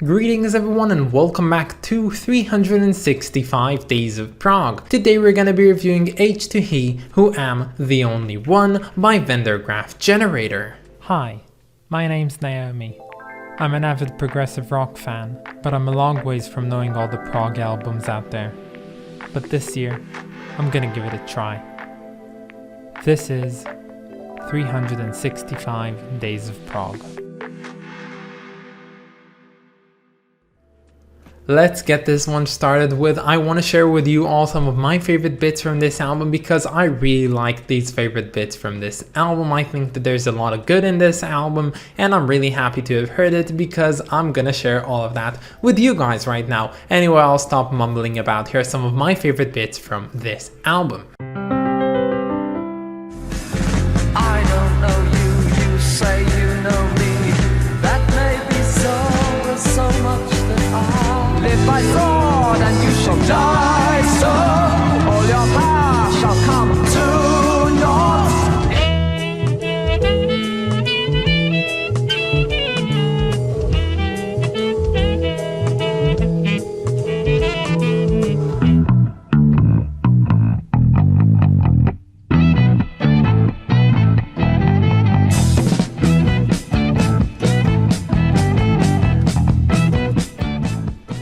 Greetings everyone and welcome back to 365 Days of Prog. Today we're gonna be reviewing H to He, Who Am the Only One by Graaf Generator. Hi, my name's Naomi. I'm an avid progressive rock fan, but I'm a long ways from knowing all the prog albums out there. But this year, I'm gonna give it a try. This is 365 Days of Prog. Let's get this one started with, I want to share with you all some of my favorite bits from this album because I really like these favorite bits from this album. I think that there's a lot of good in this album and I'm really happy to have heard it because I'm gonna share all of that with you guys right now. Anyway, I'll stop mumbling about. Here are some of my favorite bits from this album. I don't know you, you say you know me. That may be so, there's so much that I live by fraud and you shall die, so all your power shall come to naught.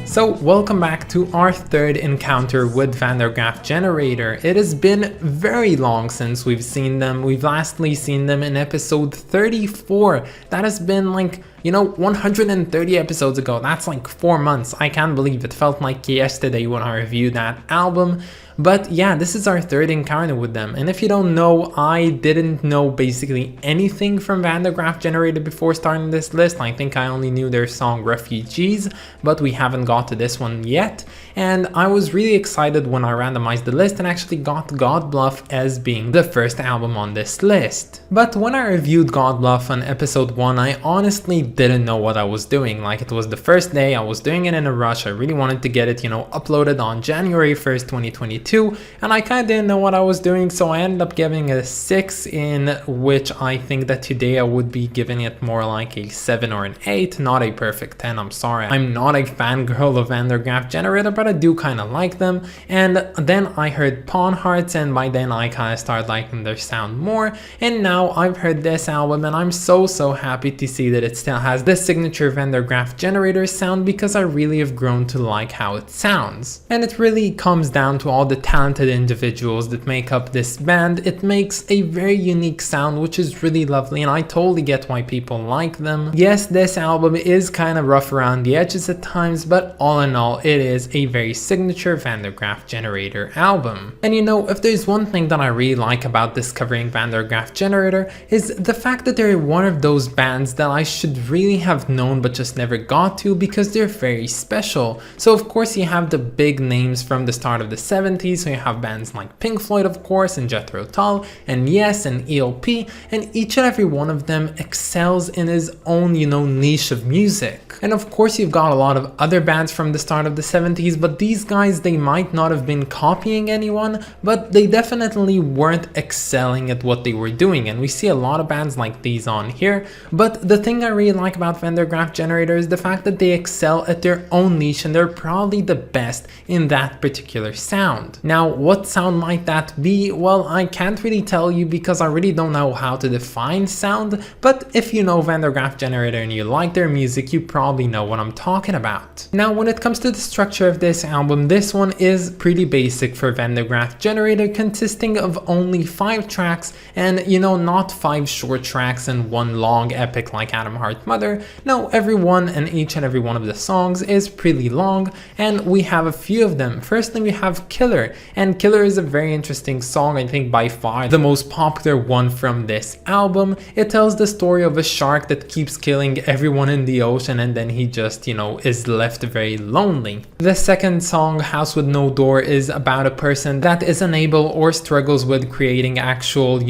So welcome back to our third encounter with Graaf Generator. It has been very long since we've seen them. We've lastly seen them in episode 34. That has been like, 130 episodes ago. That's like 4 months. I can't believe it. Felt like yesterday when I reviewed that album. But yeah, this is our third encounter with them. And if you don't know, I didn't know basically anything from Graaf Generator before starting this list. I think I only knew their song Refugees, but we haven't got to this one yet. And I was really excited when I randomized the list and actually got God Bluff as being the first album on this list. But when I reviewed God Bluff on episode 1, I honestly didn't know what I was doing. Like, it was the first day, I was doing it in a rush. I really wanted to get it, uploaded on January 1st, 2022. And I kind of didn't know what I was doing, so I ended up giving it a 6, in which I think that today I would be giving it more like a 7 or an 8, not a perfect 10. I'm sorry, I'm not a fangirl of Graaf Generator, but I do kind of like them. And then I heard Pawn Hearts, and by then I kind of started liking their sound more. And now I've heard this album and I'm so happy to see that it still has this signature Graaf Generator sound, because I really have grown to like how it sounds. And it really comes down to all the talented individuals that make up this band. It makes a very unique sound, which is really lovely, and I totally get why people like them. Yes, this album is kind of rough around the edges at times, but all in all, it is a very signature Graaf Generator album. And if there's one thing that I really like about discovering Graaf Generator, is the fact that they're one of those bands that I should really have known but just never got to, because they're very special. So of course you have the big names from the start of the 70s, so you have bands like Pink Floyd, of course, and Jethro Tull, and Yes, and ELP, and each and every one of them excels in his own, niche of music. And of course you've got a lot of other bands from the start of the 70s, but these guys, they might not have been copying anyone, but they definitely weren't excelling at what they were doing, and we see a lot of bands like these on here. But the thing I really like about Graaf Generator is the fact that they excel at their own niche, and they're probably the best in that particular sound. Now, what sound might that be? Well, I can't really tell you because I really don't know how to define sound, but if you know Graaf Generator and you like their music, you probably know what I'm talking about. Now, when it comes to the structure of this album, this one is pretty basic for Graaf Generator, consisting of only 5 tracks, and not 5 short tracks and 1 long epic like Atom Heart Mother. No, each and every one of the songs is pretty long, and we have a few of them. Firstly, we have Killer, and Killer is a very interesting song, I think by far the most popular one from this album. It tells the story of a shark that keeps killing everyone in the ocean, and then he just, is left very lonely. The second song, House with No Door, is about a person that is unable or struggles with creating actual,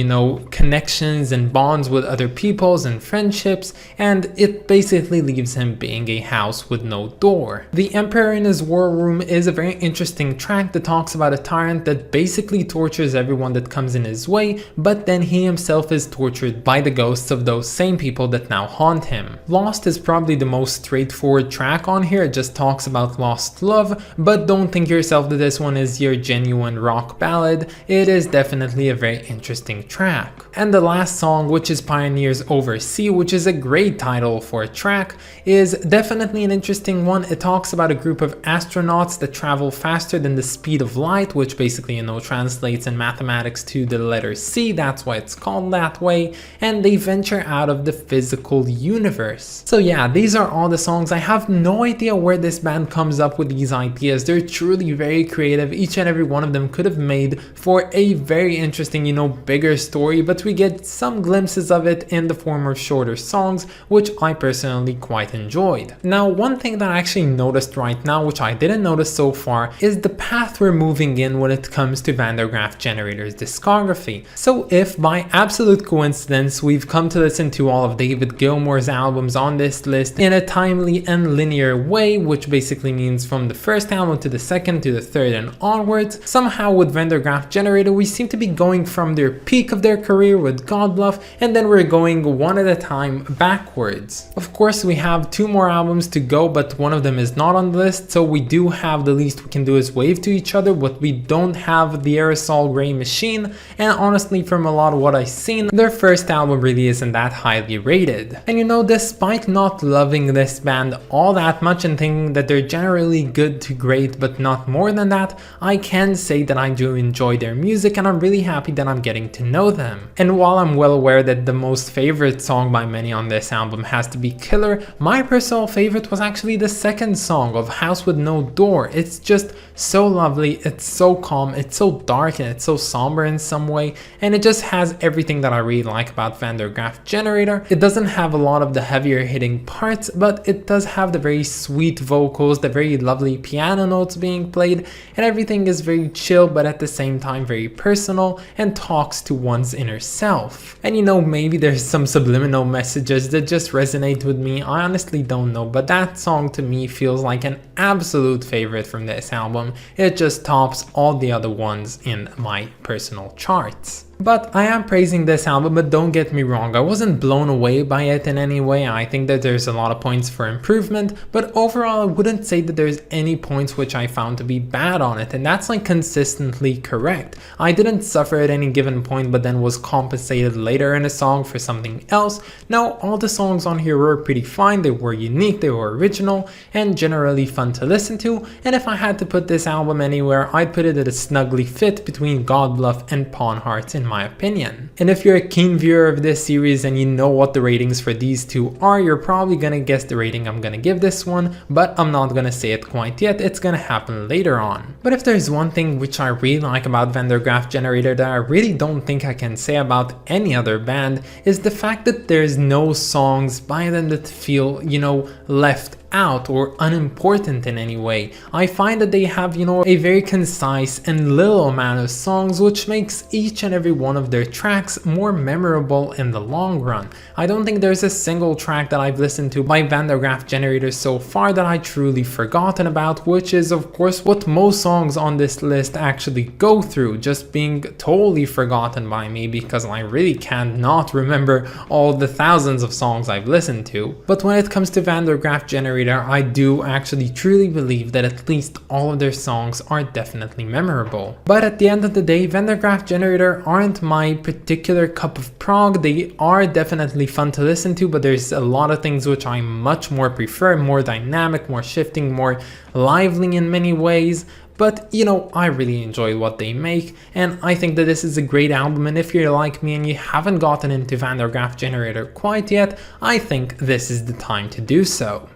connections and bonds with other peoples and friendships, and and it basically leaves him being a house with no door. The Emperor in his War Room is a very interesting track that talks about a tyrant that basically tortures everyone that comes in his way, but then he himself is tortured by the ghosts of those same people that now haunt him. Lost is probably the most straightforward track on here. It just talks about lost love, but don't think yourself that this one is your genuine rock ballad. It is definitely a very interesting track. And the last song, which is Pioneers Over Sea, which is a great title for a track, is definitely an interesting one. It talks about a group of astronauts that travel faster than the speed of light, which basically, translates in mathematics to the letter C. That's why it's called that way. And they venture out of the physical universe. So yeah, these are all the songs. I have no idea where this band comes up with these ideas. They're truly very creative. Each and every one of them could have made for a very interesting, bigger story, but we get some glimpses of it in the form of shorter songs, which I personally quite enjoyed. Now, one thing that I actually noticed right now, which I didn't notice so far, is the path we're moving in when it comes to Van der Graaf Generator's discography. So if by absolute coincidence we've come to listen to all of David Gilmour's albums on this list in a timely and linear way, which basically means from the first album to the second to the third and onwards, somehow with Van der Graaf Generator we seem to be going from their peak of their career with God Bluff, and then we're going one at a time backwards. Of course, we have 2 more albums to go, but one of them is not on the list, so we do have The Least We Can Do Is Wave to Each Other, but we don't have The Aerosol Grey Machine, and honestly, from a lot of what I've seen, their first album really isn't that highly rated. And despite not loving this band all that much and thinking that they're generally good to great but not more than that, I can say that I do enjoy their music and I'm really happy that I'm getting to know them. And while I'm well aware that the most favorite song by many on this album has to be Killer, my personal favorite was actually the second song of House With No Door. It's just so lovely, it's so calm, it's so dark, and it's so somber in some way, and it just has everything that I really like about Van der Graaf Generator. It doesn't have a lot of the heavier hitting parts, but it does have the very sweet vocals, the very lovely piano notes being played, and everything is very chill but at the same time very personal and talks to one's inner self. And maybe there's some subliminal messages that just resonate with me, I honestly don't know, but that song to me feels like an absolute favorite from this album. It just tops all the other ones in my personal charts. But I am praising this album, but don't get me wrong, I wasn't blown away by it in any way. I think that there's a lot of points for improvement, but overall I wouldn't say that there's any points which I found to be bad on it, and that's consistently correct. I didn't suffer at any given point but then was compensated later in a song for something else. Now, all the songs on here were pretty fine, they were unique, they were original, and generally fun to listen to, and if I had to put this album anywhere, I'd put it at a snugly fit between God Bluff and Pawn Hearts in my opinion. And if you're a keen viewer of this series and you know what the ratings for these two are, you're probably gonna guess the rating I'm gonna give this one, but I'm not gonna say it quite yet, it's gonna happen later on. But if there's one thing which I really like about Van der Graaf Generator that I really don't think I can say about any other band, is the fact that there's no songs by them that feel, left out or unimportant in any way. I find that they have, a very concise and little amount of songs, which makes each and every one of their tracks more memorable in the long run. I don't think there's a single track that I've listened to by Van der Graaf Generator so far that I truly forgotten about, which is of course what most songs on this list actually go through, just being totally forgotten by me because I really cannot remember all the thousands of songs I've listened to. But when it comes to Van der Graaf Generator, I do actually truly believe that at least all of their songs are definitely memorable. But at the end of the day, Van der Graaf Generator aren't my particular cup of prog. They are definitely fun to listen to, but there's a lot of things which I much more prefer, more dynamic, more shifting, more lively in many ways. But I really enjoy what they make, and I think that this is a great album, and if you're like me and you haven't gotten into Van der Graaf Generator quite yet, I think this is the time to do so.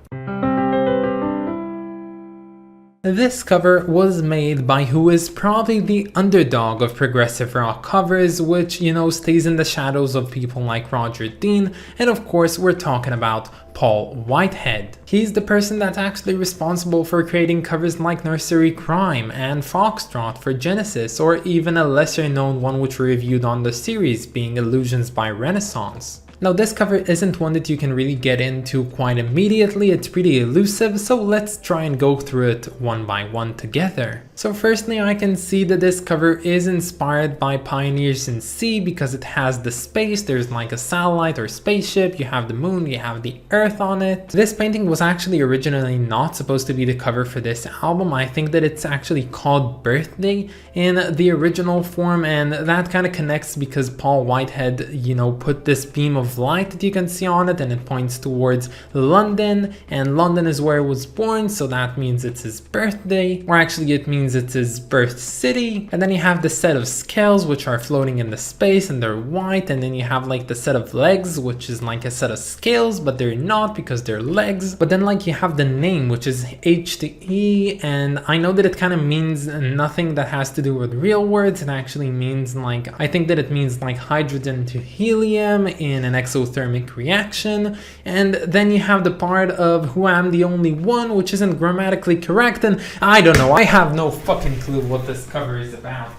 This cover was made by who is probably the underdog of progressive rock covers, which, stays in the shadows of people like Roger Dean, and of course we're talking about Paul Whitehead. He's the person that's actually responsible for creating covers like Nursery Crime and Foxtrot for Genesis, or even a lesser known one which we reviewed on the series, being Illusions by Renaissance. Now this cover isn't one that you can really get into quite immediately, it's pretty elusive, so let's try and go through it one by one together. So firstly, I can see that this cover is inspired by Pioneers in Sea because it has the space, there's like a satellite or spaceship, you have the moon, you have the earth on it. This painting was actually originally not supposed to be the cover for this album. I think that it's actually called Birthday in the original form, and that kind of connects because Paul Whitehead, you know, put this beam of light that you can see on it and it points towards London, and London is where he was born, so that means it's his birthday, or actually it means it's his birth city. And then you have the set of scales which are floating in the space and they're white, and then you have like the set of legs which is like a set of scales but they're not because they're legs. But then like you have the name which is H to E, and I know that it kind of means nothing that has to do with real words. It actually means like, I think that it means like hydrogen to helium in an exothermic reaction. And then you have the part of who am the only one, which isn't grammatically correct, and I don't know, I have no fucking clue what this cover is about.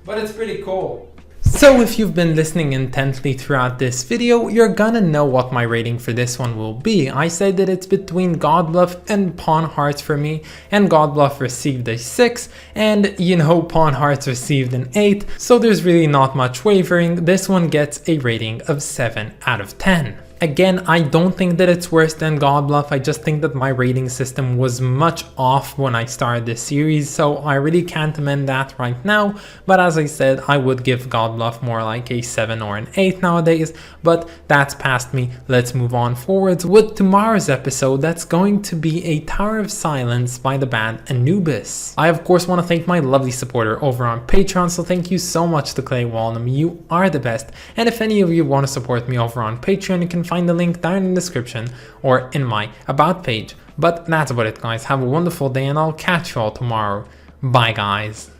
But it's pretty cool. So if you've been listening intently throughout this video, you're gonna know what my rating for this one will be. I said that it's between Godbluff and Pawn Hearts for me, and Godbluff received a 6, and you know, Pawn Hearts received an 8, so there's really not much wavering. This one gets a rating of 7 out of 10. Again, I don't think that it's worse than Godbluff, I just think that my rating system was much off when I started this series, so I really can't amend that right now. But as I said, I would give Godbluff more like a 7 or an 8 nowadays, but that's past me. Let's move on forwards with tomorrow's episode. That's going to be a Tower of Silence by the band Anubis. I of course want to thank my lovely supporter over on Patreon, so thank you so much to Clay Walnum, you are the best. And if any of you want to support me over on Patreon, you can find the link down in the description or in my about page. But that's about it guys, have a wonderful day and I'll catch you all tomorrow. Bye guys.